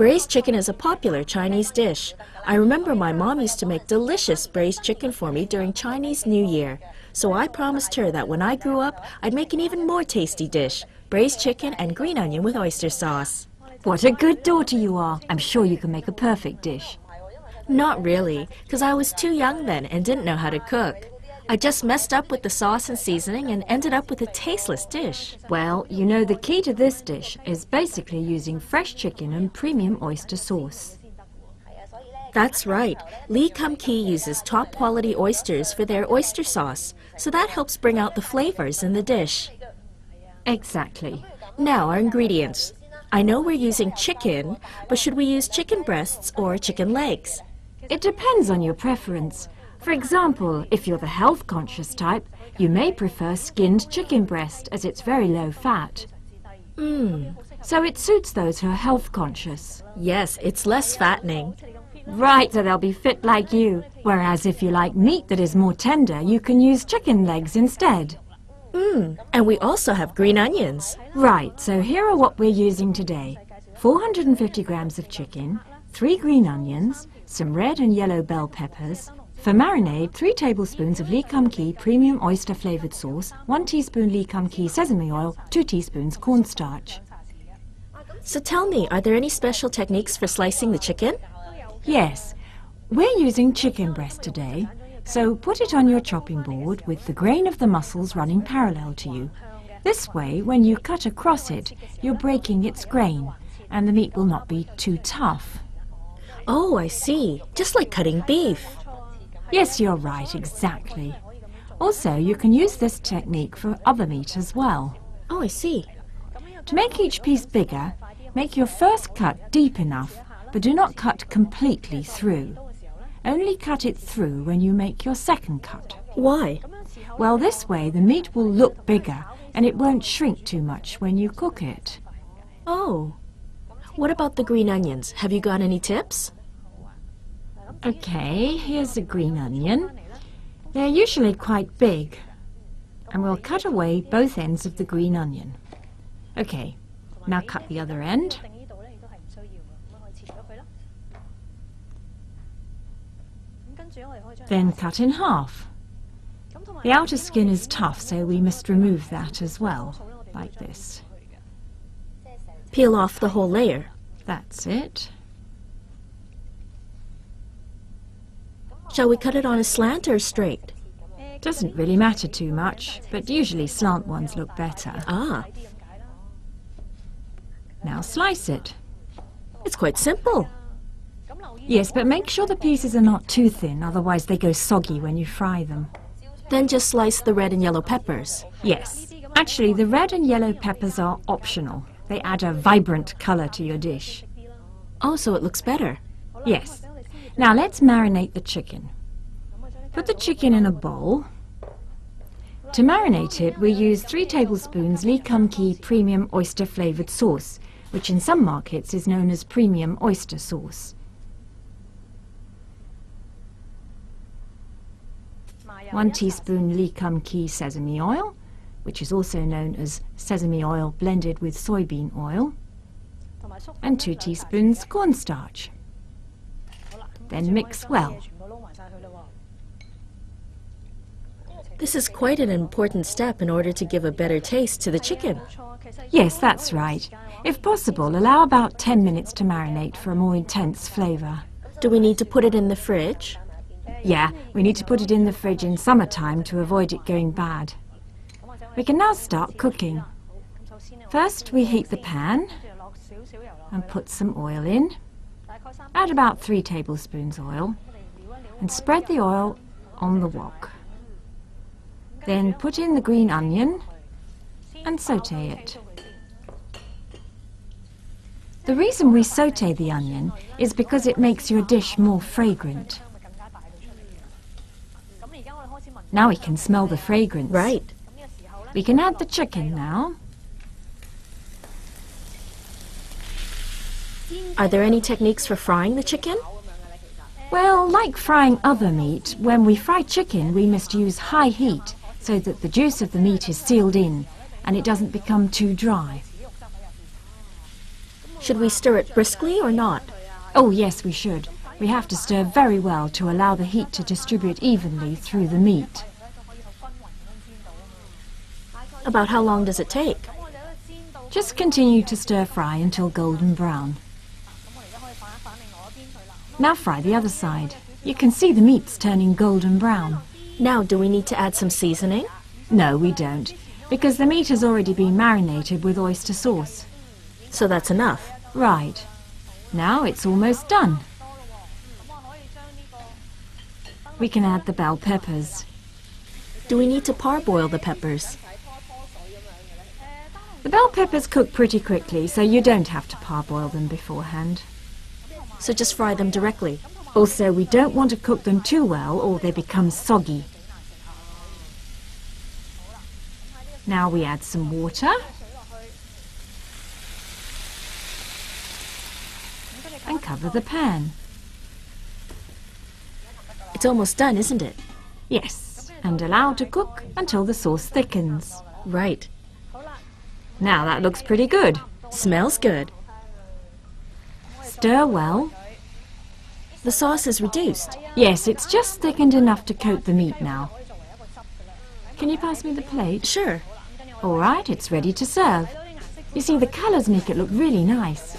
Braised chicken is a popular Chinese dish. I remember my mom used to make delicious braised chicken for me during Chinese New Year. So I promised her that when I grew up, I'd make an even more tasty dish, braised chicken and green onion with oyster sauce. What a good daughter you are. I'm sure you can make a perfect dish. Not really, because I was too young then and didn't know how to cook. I just messed up with the sauce and seasoning and ended up with a tasteless dish. Well, you know the key to this dish is basically using fresh chicken and premium oyster sauce. That's right. Lee Kum Kee uses top-quality oysters for their oyster sauce, so that helps bring out the flavors in the dish. Exactly. Now our ingredients. I know we're using chicken, but should we use chicken breasts or chicken legs? It depends on your preference. For example, if you're the health-conscious type, you may prefer skinned chicken breast as it's very low fat. So it suits those who are health-conscious. Yes, it's less fattening. Right, so they'll be fit like you. Whereas if you like meat that is more tender, you can use chicken legs instead. And we also have green onions. Right, so here are what we're using today. 450 grams of chicken, 3 green onions, some red and yellow bell peppers. For marinade, 3 tablespoons of Lee Kum Kee premium oyster flavoured sauce, 1 teaspoon Lee Kum Kee sesame oil, 2 teaspoons cornstarch. So tell me, are there any special techniques for slicing the chicken? Yes, we're using chicken breast today, so put it on your chopping board with the grain of the muscles running parallel to you. This way, when you cut across it, you're breaking its grain, and the meat will not be too tough. Oh, I see. Just like cutting beef. Yes, you're right, exactly. Also, you can use this technique for other meat as well. Oh, I see. To make each piece bigger, make your first cut deep enough, but do not cut completely through. Only cut it through when you make your second cut. Why? Well, this way the meat will look bigger and it won't shrink too much when you cook it. Oh. What about the green onions? Have you got any tips? Okay, here's a green onion. They're usually quite big, and we'll cut away both ends of the green onion. Okay, now cut the other end. Then cut in half. The outer skin is tough, so we must remove that as well, like this. Peel off the whole layer. That's it. Shall we cut it on a slant or straight? Doesn't really matter too much, but usually slant ones look better. Ah. Now slice it. It's quite simple. Yes, but make sure the pieces are not too thin, otherwise they go soggy when you fry them. Then just slice the red and yellow peppers. Yes. Actually, the red and yellow peppers are optional. They add a vibrant colour to your dish. Oh, so it looks better. Yes. Now let's marinate the chicken. Put the chicken in a bowl. To marinate it, we use 3 tablespoons Lee Kum Kee premium oyster flavoured sauce, which in some markets is known as premium oyster sauce. 1 teaspoon Lee Kum Kee sesame oil, which is also known as sesame oil blended with soybean oil, and 2 teaspoons cornstarch. Then mix well. This is quite an important step in order to give a better taste to the chicken. Yes, that's right. If possible, allow about 10 minutes to marinate for a more intense flavour. Do we need to put it in the fridge? Yeah, we need to put it in the fridge in summertime to avoid it going bad. We can now start cooking. First, we heat the pan and put some oil in. Add about 3 tablespoons oil and spread the oil on the wok. Then put in the green onion and sauté it. The reason we sauté the onion is because it makes your dish more fragrant. Now we can smell the fragrance. Right. We can add the chicken now. Are there any techniques for frying the chicken? Well, like frying other meat, when we fry chicken we must use high heat so that the juice of the meat is sealed in and it doesn't become too dry. Should we stir it briskly or not? Oh yes, we should. We have to stir very well to allow the heat to distribute evenly through the meat. About how long does it take? Just continue to stir fry until golden brown. Now fry the other side. You can see the meat's turning golden brown. Now, do we need to add some seasoning? No, we don't, because the meat has already been marinated with oyster sauce. So that's enough. Right. Now it's almost done. We can add the bell peppers. Do we need to parboil the peppers? The bell peppers cook pretty quickly, so you don't have to parboil them beforehand. So just fry them directly. Also, we don't want to cook them too well or they become soggy. Now we add some water. And cover the pan. It's almost done, isn't it? Yes, and allow to cook until the sauce thickens. Right. Now that looks pretty good. Smells good. Stir well. The sauce is reduced. Yes, it's just thickened enough to coat the meat now. Can you pass me the plate? Sure. All right, it's ready to serve. You see, the colours make it look really nice.